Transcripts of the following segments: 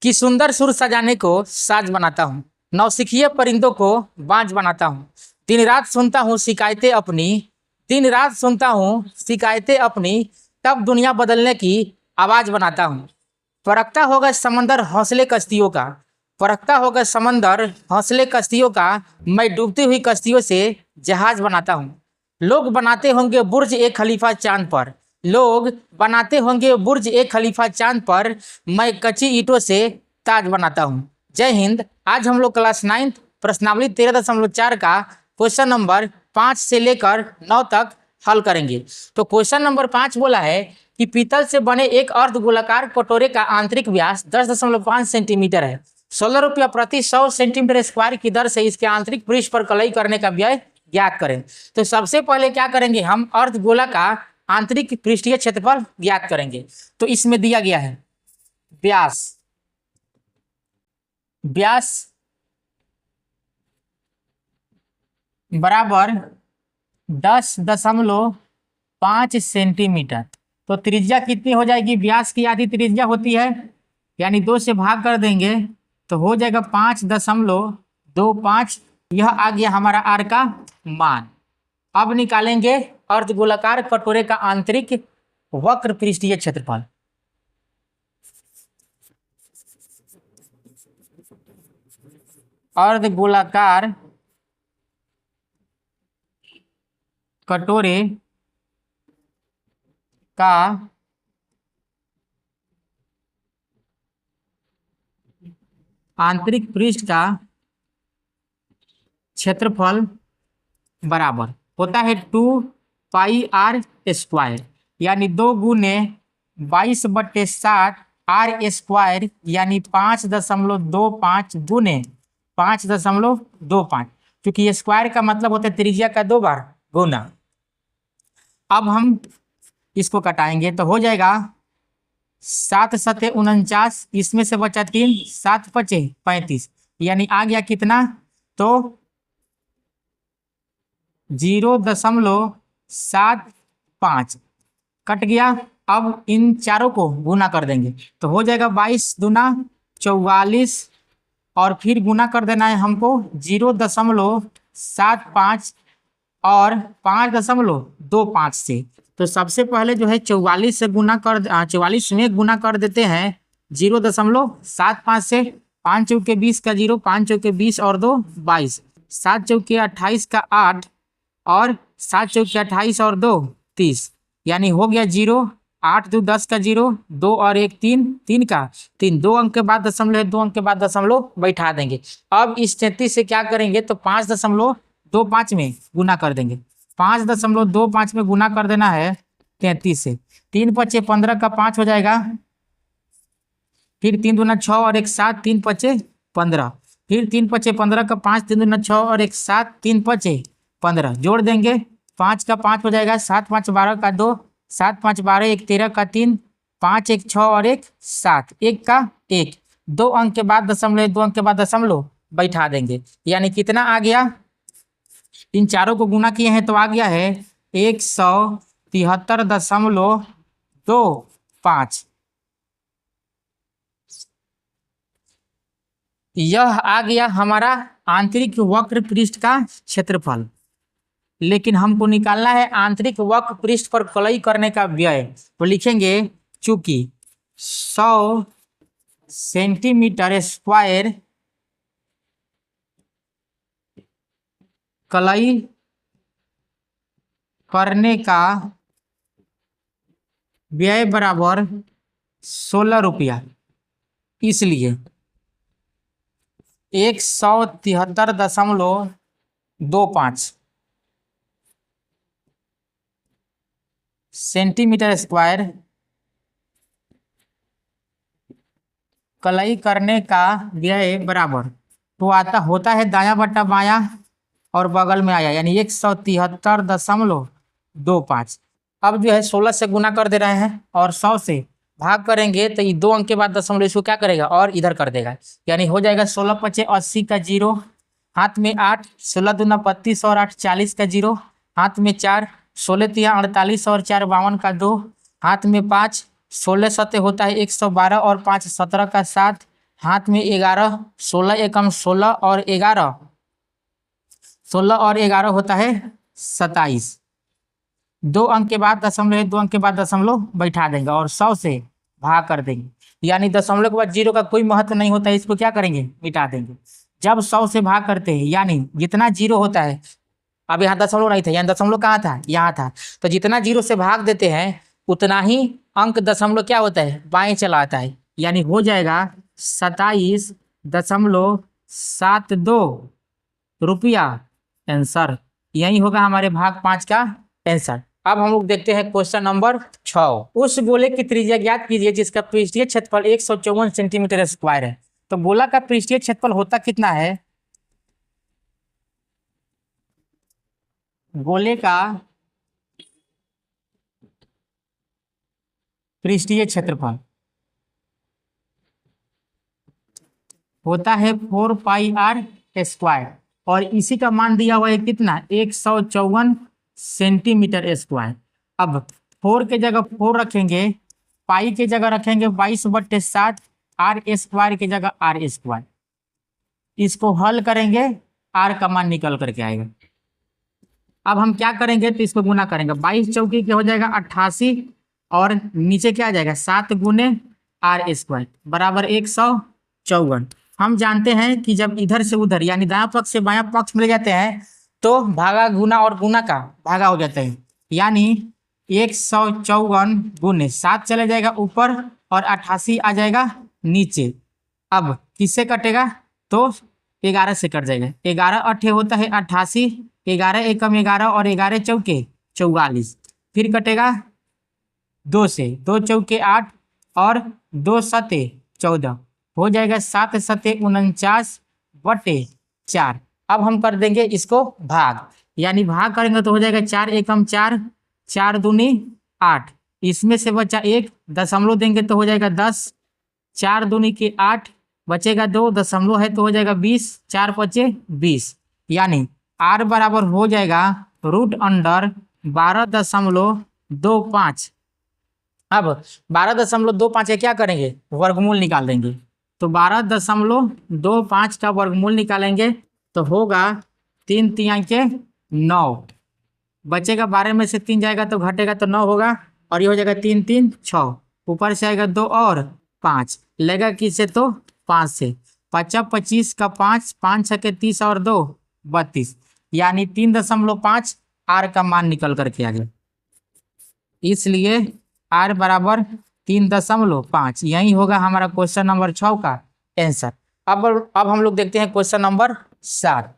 कि सुंदर सुर सजाने को साज बनाता हूँ, नौसिखिए परिंदों को बाज बनाता हूँ। दिन रात सुनता हूँ शिकायतें अपनी, दिन रात सुनता हूँ शिकायतें अपनी, तब दुनिया बदलने की आवाज बनाता हूँ। फरकता होगा समंदर हौसले कश्तियों का, फरकता होगा समंदर हौसले कश्तियों का, मैं डूबती हुई कश्तियों से जहाज बनाता हूँ। लोग बनाते होंगे बुर्ज एक खलीफा चांद पर, लोग बनाते होंगे बुर्ज एक खलीफा चांद पर, मैं कच्ची ईंटों से ताज बनाता हूँ। जय हिंद। आज हम लोग क्लास 9 प्रश्नावली 13.4 का क्वेश्चन नंबर 5 से लेकर 9 तक हल करेंगे। तो क्वेश्चन नंबर 5 बोला है कि पीतल से बने एक अर्धगोलाकार कटोरे का आंतरिक व्यास 10.5 सेंटीमीटर है। 16 रुपया प्रति 100 सेंटीमीटर स्क्वायर की दर से इसके आंतरिक पृष्ठ पर कलई करने का व्यय ज्ञात करें। तो सबसे पहले क्या करेंगे, हम अर्धगोला का आंतरिक पृष्ठीय क्षेत्रफल ज्ञात करेंगे। तो इसमें दिया गया है व्यास, व्यास बराबर 10.5 सेंटीमीटर। तो त्रिज्या कितनी हो जाएगी, व्यास की आधी त्रिज्या होती है, यानी 2 से भाग कर देंगे तो हो जाएगा 5.25। यह आ गया हमारा आर का मान। अब निकालेंगे अर्धगोलाकार कटोरे का आंतरिक वक्र पृष्ठीय क्षेत्रफल। अर्धगोलाकार कटोरे का आंतरिक पृष्ठ का क्षेत्रफल बराबर होता है 2πr², यानी 2 गुने 22/7 r² यानी 5.25 गुने 5.25, क्योंकि स्क्वायर का मतलब होता है त्रिज्या का 2 बार गुना। अब हम इसको कटाएंगे तो हो जाएगा 7 सते 49, इसमें से बचा 3, 7 पचे 35, यानी आ गया कितना, तो 0.75 कट गया। अब इन चारों को गुना कर देंगे तो हो जाएगा 22 दूना 44, और फिर गुना कर देना है हमको 0.75 और 5.25 से। तो सबसे पहले जो है 44 से गुना कर 44 में गुना कर देते हैं 0.75 से। 5 चौके 20 का 0, 5 चौके 20 और 2 22, 7 चौके 28 का 8 और 7 चौके 28 और 2 30, यानी हो गया 0, 8 2 10 का 0, 2 और 1 3, 3 का 3, 2 अंक के बाद दशमलव है, 2 अंक के बाद दशमलव बैठा देंगे। अब इस 33 से क्या करेंगे, तो 5.25 में गुना कर देंगे। 5.25 में गुना कर देना है 33 से। 3 पचे 15 का 5 हो जाएगा, फिर 3 दूना 6 और 1 7, 3 पचे 15, फिर 3 पचे 15 का 5, 3 दूना 6 और 1 7, 3 पचे 15, जोड़ देंगे 5 का 5 हो जाएगा, 7 5 12 का 2, 7 5 12, 1 13 का 3, 5 1 6 और 1 7, 1 का 1, 2 अंक के बाद दशमलव, 2 अंक के बाद दशमलव बैठा देंगे, यानी कितना आ गया, इन चारों को गुना किए हैं तो आ गया है 173.25। यह आ गया हमारा आंतरिक वक्र पृष्ठ का क्षेत्रफल। लेकिन हमको निकालना है आंतरिक वक्र पृष्ठ पर कलई करने का व्यय। तो लिखेंगे चूंकि 100 सेंटीमीटर स्क्वायर कलई करने का व्यय बराबर 16 रुपया, इसलिए 173.25 सेंटीमीटर स्क्वायर कलई करने का व्यय बराबर, तो आता होता है दायां बट्टा बायां और बगल में आया, यानी 173.25। अब जो है 16 से गुना कर दे रहे हैं और 100 से भाग करेंगे तो ये 2 अंक के बाद दशमलव इसको क्या करेगा और इधर कर देगा, यानी हो जाएगा 16 पचे 80 का 0, हाथ में 8, 16 दूना 32 और 8 40 का 0, हाथ में 4, 16 तिया 48 और 4 52 का 2, हाथ में 5, 16 सत्ते होता है 112 और 5 17 का 7, हाथ में 11, 16 एकम 16 और 11, 16 और 11 होता है 27। 2 अंक के बाद दशमलव है, 2 अंक के बाद दशमलव बैठा देंगे और 100 से भाग कर देंगे। यानी दशमलव के बाद जीरो का कोई महत्व नहीं होता है, इसको क्या करेंगे, मिटा देंगे। जब 100 से भाग करते हैं यानी जितना जीरो होता है, अब यहाँ दशमलव नहीं था, यानी दशमलव कहाँ था, यहाँ था, तो जितना जीरो से भाग देते हैं उतना ही अंक दशमलव क्या होता है, बाएं चला आता है। यानी हो जाएगा 27.72 रुपया आंसर। यही होगा हमारे भाग 5 का आंसर। अब हम लोग देखते हैं क्वेश्चन नंबर 6। उस गोले की त्रिज्या ज्ञात कीजिए जिसका पृष्ठीय क्षेत्रफल 154 सेंटीमीटर स्क्वायर है। तो गोला का पृष्ठीय क्षेत्रफल होता कितना है, गोले का पृष्ठीय क्षेत्रफल होता है 4 पाई आर स्क्वायर और इसी का मान दिया हुआ है कितना, 154 सेंटीमीटर स्क्वायर। अब 4 के जगह 4 रखेंगे, पाई के जगह रखेंगे 22/7, आर स्क्वायर की जगह आर स्क्वायर। इसको हल करेंगे, आर का मान निकल करके आएगा। अब हम क्या करेंगे, तो इसको गुना करेंगे, 22 चौकी के हो जाएगा 88 और नीचे क्या आ जाएगा 7 गुने आर स्क्वायर बराबर 154। हम जानते हैं कि जब इधर से उधर यानी दायां पक्ष से बायां पक्ष मिल जाते हैं तो भागा गुना और गुना का भागा हो जाता है। यानी 154 गुने 7 चले जाएगा ऊपर और 88 आ जाएगा नीचे। अब किससे कटेगा, तो 11 से कट जाएगा। 11 अठे होता है 88, 11 एकम 11 और 11 चौके 44। फिर कटेगा 2 से, 2 चौके 8 और 2 सते 14, हो जाएगा 7 सते 49/4। अब हम कर देंगे इसको भाग, यानी भाग करेंगे तो हो जाएगा 4 एकम 4, 4 दूनी 8, इसमें से बचा 1 दशमलव देंगे तो हो जाएगा 10, 4 दूनी के 8 बचेगा 2 दशमलव है तो हो जाएगा 20, 4 पचे 20। यानी आर बराबर हो जाएगा √12.25। अब 12.25 के क्या करेंगे, वर्गमूल निकाल देंगे। तो 12.25 का वर्गमूल निकालेंगे तो होगा 3 तिहाई के 9, बचेगा 12 में से 3 जाएगा तो घटेगा तो 9 होगा और ये हो जाएगा 3 3 6, ऊपर से आएगा 2 और 5, लेगा किससे तो 5 से, 50 25 का 5, 5 6 के 30 और 2 32, यानी 3.5 आर का मान निकल करके आ गया। इसलिए आर बराबर 3.5। यही होगा हमारा क्वेश्चन नंबर 6 का आंसर। अब हम लोग देखते हैं क्वेश्चन नंबर 7।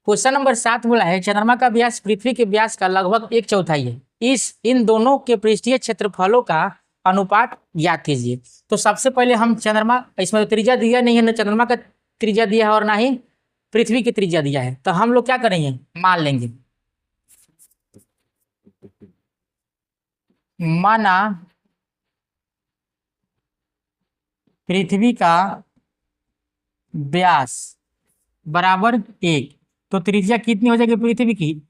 क्वेश्चन नंबर 7 बोला है चंद्रमा का व्यास पृथ्वी के व्यास का लगभग 1/4 है, इन दोनों के पृष्ठीय क्षेत्रफलों का अनुपात ज्ञात कीजिए। तो सबसे पहले हम चंद्रमा, इसमें तो त्रिज्या दिया नहीं है, ना चंद्रमा का त्रिज्या दिया है और ना ही पृथ्वी की त्रिज्या दिया है, तो हम लोग क्या करेंगे, मान लेंगे। माना पृथ्वी का व्यास बराबर 1, तो त्रिज्या कितनी हो जाएगी पृथ्वी की,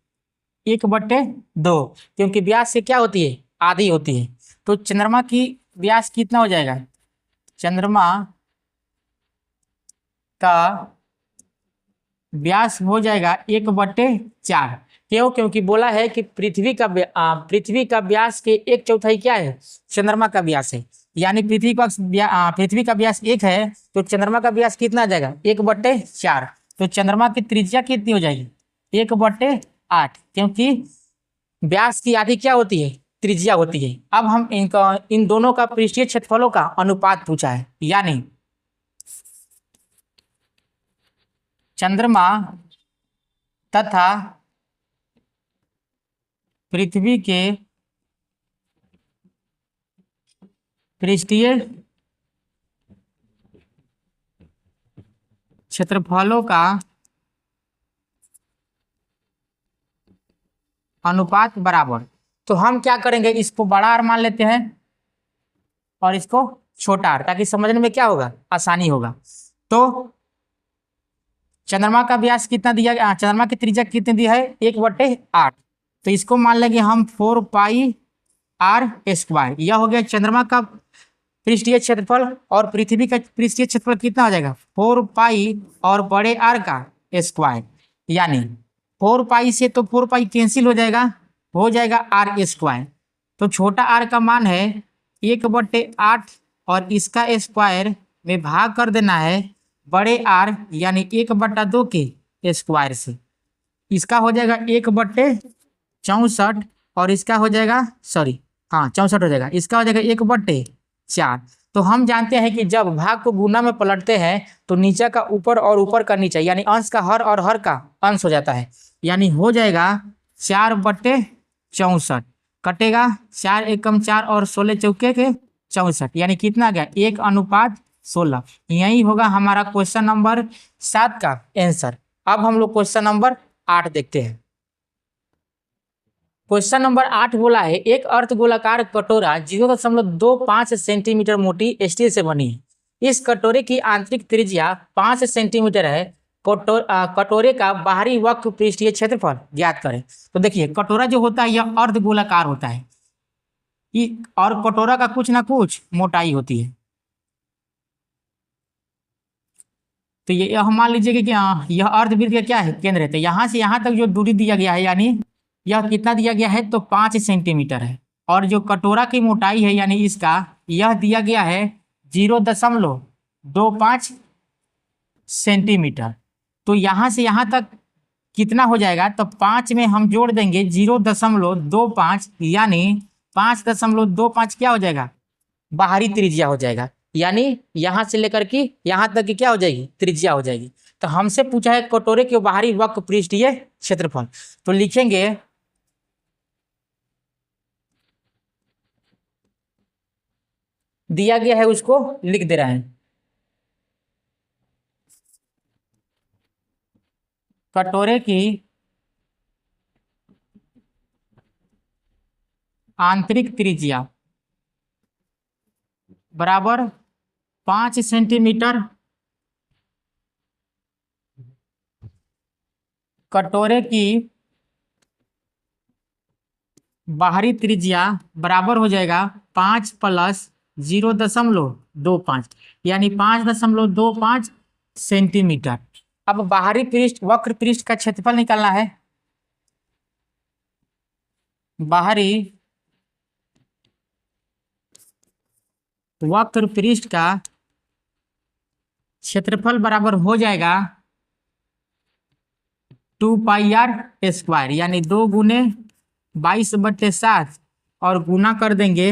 1/2, क्योंकि व्यास से क्या होती है, आधी होती है। तो चंद्रमा की व्यास कितना हो जाएगा, चंद्रमा का व्यास हो जाएगा 1/4। क्यों, क्योंकि बोला है कि पृथ्वी का व्यास के 1/4 क्या है, चंद्रमा का व्यास है। यानी पृथ्वी का व्यास 1 है तो चंद्रमा का व्यास कितना आ जाएगा, 1/4। तो चंद्रमा की त्रिज्या कितनी हो जाएगी, 1/8, क्योंकि व्यास की आधी क्या होती है, त्रिज्या होती है। अब हम इन दोनों का पृष्ठीय क्षेत्रफलों का अनुपात पूछा है, यानी चंद्रमा तथा पृथ्वी के पृष्ठीय क्षेत्रफलों का अनुपात बराबर। तो हम क्या करेंगे, इसको बड़ा आर मान लेते हैं और इसको छोटा आर, ताकि समझने में क्या होगा, आसानी होगा। तो चंद्रमा का व्यास कितना दिया, चंद्रमा की त्रिज्या कितनी दी है, 1/8, तो इसको मान लेंगे हम 4 पाई आर स्क्वायर। यह हो गया चंद्रमा का पृष्ठीय क्षेत्रफल और पृथ्वी का पृष्ठीय क्षेत्रफल कितना हो जाएगा 4 पाई और बड़े आर का स्क्वायर, यानी 4 पाई से तो 4 पाई कैंसिल हो जाएगा आर स्क्वायर। तो छोटा आर का मान है 1/8 और इसका स्क्वायर में भाग कर देना है बड़े आर यानी 1/2 के स्क्वायर से। इसका हो जाएगा 1/64 और इसका हो जाएगा 64 हो जाएगा, इसका हो जाएगा 1/4। तो हम जानते हैं कि जब भाग को गुना में पलटते हैं तो नीचे का ऊपर और ऊपर का नीचे, यानी अंश का हर और हर का अंश हो जाता है, यानी हो जाएगा 4/64। कटेगा 4 एकम 4 और 16 चौके के 64, यानी कितना गया 1:16। यही होगा हमारा क्वेश्चन नंबर 7 का आंसर। अब हम लोग क्वेश्चन नंबर 8 देखते हैं। क्वेश्चन नंबर 8 बोला है एक अर्धगोलाकार कटोरा 0.25 सेंटीमीटर मोटी स्टील से बनी है। इस कटोरे की आंतरिक त्रिज्या 5 सेंटीमीटर है। कटोरे का बाहरी वक्र पृष्ठीय क्षेत्रफल ज्ञात करें। तो देखिए कटोरा जो होता है यह अर्धगोलाकार होता है और कटोरा का कुछ ना कुछ मोटाई होती है। तो ये हम मान लीजिए कि यह अर्धवृत्त का क्या है केंद्र है। तो यहाँ से यहाँ तक जो दूरी दिया गया है यानी यह कितना दिया गया है तो 5 सेंटीमीटर है, और जो कटोरा की मोटाई है यानी इसका यह दिया गया है 0.25 सेंटीमीटर। तो यहाँ से यहाँ तक कितना हो जाएगा तो 5 में हम जोड़ देंगे 0.25 यानी 5.25 क्या हो जाएगा बाहरी त्रिज्या हो जाएगा, यानी यहाँ से लेकर के यहाँ तक की क्या हो जाएगी त्रिज्या हो जाएगी। तो हमसे पूछा है कटोरे के बाहरी वक्र पृष्ठीय क्षेत्रफल। तो लिखेंगे दिया गया है उसको लिख दे रहे हैं। कटोरे की आंतरिक त्रिज्या बराबर 5 सेंटीमीटर, कटोरे की बाहरी त्रिज्या बराबर हो जाएगा 5 + 0.25 यानी 5.25 सेंटीमीटर। अब बाहरी पृष्ठ वक्र पृष्ठ का क्षेत्रफल निकालना है। बाहरी वक्र पृष्ठ का क्षेत्रफल बराबर हो जाएगा 2πr² यानी 2 गुने 22/7 और गुना कर देंगे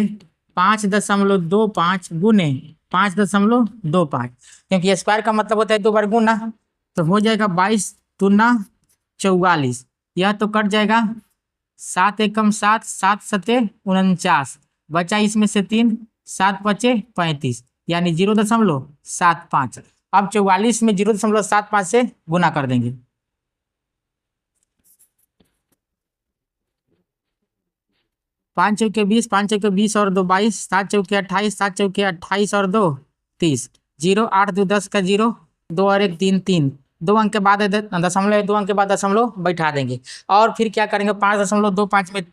5.25 गुने 5.25, क्योंकि स्क्वायर का मतलब होता है 2 बार गुना। तो हो जाएगा 22 दूना 44, यह तो कट जाएगा 7 एकम 7 7 सते 49, बचा इसमें से 3 7 पचे 35 यानी 0.75। अब 44 में 0.75 से गुना कर देंगे। 5 चौके 20 5 चौके 20 और 2 22 7 चौके 28 7 चौके 28 और 2 30 0 8 2 10 का 0 2 और 1 3 3 2 अंक के बाद दशमलव 2 अंक के बाद दशमलव बैठा देंगे और फिर क्या करेंगे 5.25 में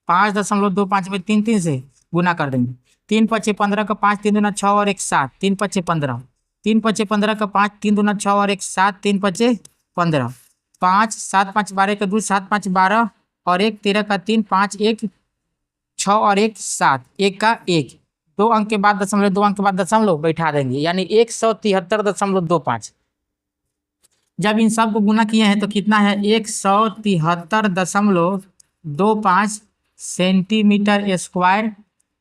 5.25 में 3 3 से गुना कर देंगे। 3 पचे 15 का 5 3 दूना 6 और 1 7 3 पचे 15 3 पचे 15 का 5 3 दूना 6 और 1 7 3 पचे 15 5 7 5 12 का 2 7 5 12 और 1 13 का 3 5 1 6 और 1 7 1 का 1 2 अंक के बाद दशमलव 2 अंक के बाद दशमलव बैठा देंगे यानी 173.25। जब इन सब को गुना किए हैं तो कितना है 173.25 सेंटीमीटर स्क्वायर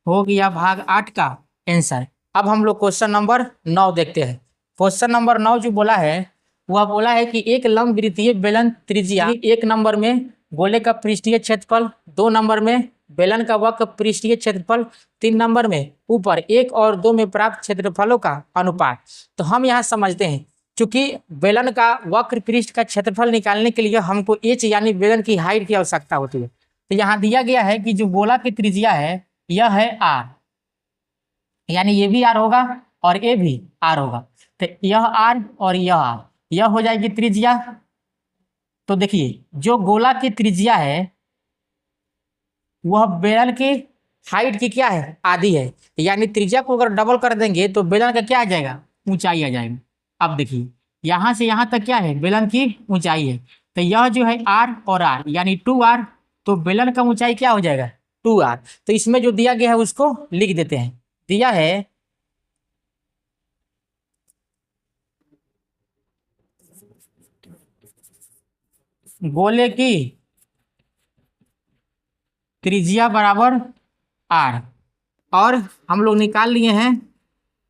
हो गया भाग 8 का आंसर। अब हम लोग क्वेश्चन नंबर 9 देखते हैं। क्वेश्चन नंबर 9 जो बोला है वह बोला है कि एक लंबवृत्तीय बेलन त्रिज्या 1 नंबर में गोले का पृष्ठीय क्षेत्रफल, 2 नंबर में बेलन का वक्र पृष्ठीय क्षेत्रफल, 3 नंबर में ऊपर 1 और 2 में प्राप्त क्षेत्रफलों का अनुपात। तो हम यहाँ समझते हैं चूंकि बेलन का वक्र पृष्ठ का क्षेत्रफल निकालने के लिए हमको एच यानी बेलन की हाइट की आवश्यकता होती है। तो यहाँ दिया गया है कि जो गोला की त्रिज्या है यह है r, यानी ये भी r होगा और ये भी r होगा। तो यह r और यह r, यह हो जाएगी त्रिज्या। तो देखिए जो गोला की त्रिज्या है वह बेलन के हाइट की क्या है, आधी है, यानी त्रिज्या को अगर डबल कर देंगे तो बेलन का क्या आ जाएगा, ऊंचाई आ जाएगा। अब देखिए यहाँ से यहाँ तक क्या है, बेलन की ऊंचाई है, तो यह जो है r और r यानी 2r, तो बेलन का ऊंचाई क्या हो जाएगा 2r। तो इसमें जो दिया गया है उसको लिख देते हैं। दिया है गोले की त्रिज्या बराबर r, और हम लोग निकाल लिए हैं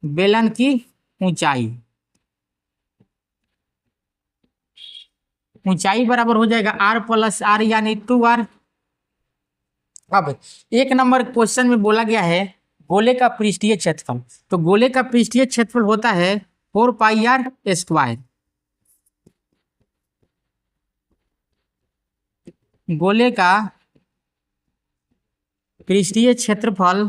बेलन की ऊंचाई। ऊंचाई बराबर हो जाएगा r प्लस r यानी 2r। अब एक नंबर क्वेश्चन में बोला गया है गोले का पृष्ठीय क्षेत्रफल, तो गोले का पृष्ठीय क्षेत्रफल होता है 4πr²। गोले का पृष्ठीय क्षेत्रफल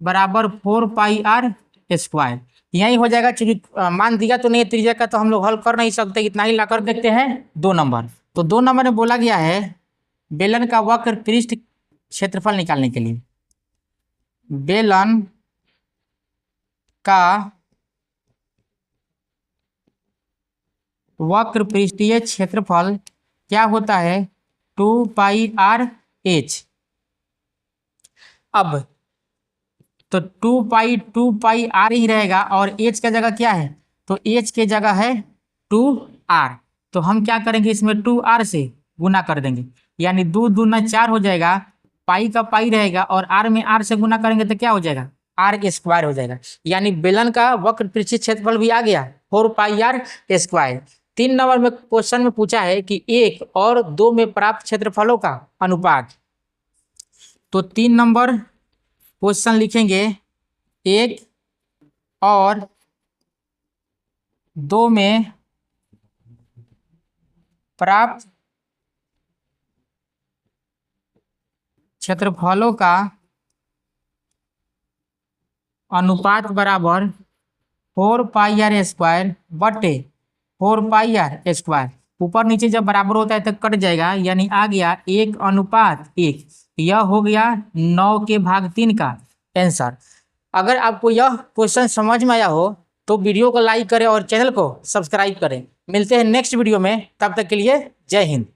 बराबर 4πr²। यही हो जाएगा, चूंकि मान दिया तो नहीं त्रिज्या का, तो हम लोग हल कर नहीं सकते, इतना ही लाकर देखते हैं 2 नंबर। तो 2 नंबर में बोला गया है बेलन का वक्र पृष्ठ क्षेत्रफल निकालने के लिए, बेलन का वक्र पृष्ठीय क्षेत्रफल क्या होता है 2πr(h). अब तो 2πr ही रहेगा, और h का जगह क्या है, तो h के जगह है 2r। तो हम क्या करेंगे, इसमें 2r से गुना कर देंगे, यानी 2 दूना 4 हो जाएगा, पाई का पाई रहेगा, और r में r से गुना करेंगे तो क्या हो जाएगा r² हो जाएगा। यानी बेलन का वक्र पृष्ठीय क्षेत्रफल भी आ गया 4πr²। 3 नंबर में क्वेश्चन में पूछा है कि 1 और 2 में प्राप्त क्षेत्रफलों का अनुपात। तो 3 नंबर क्वेश्चन लिखेंगे 1 और 2 में प्राप्त क्षेत्रफलों का अनुपात बराबर 4πr² बटे 4πr²। ऊपर नीचे जब बराबर होता है तो कट जाएगा, यानी आ गया 1:1। यह हो गया 9/3 का आंसर। अगर आपको यह क्वेश्चन समझ में आया हो तो वीडियो को लाइक करें और चैनल को सब्सक्राइब करें। मिलते हैं नेक्स्ट वीडियो में, तब तक के लिए जय हिंद।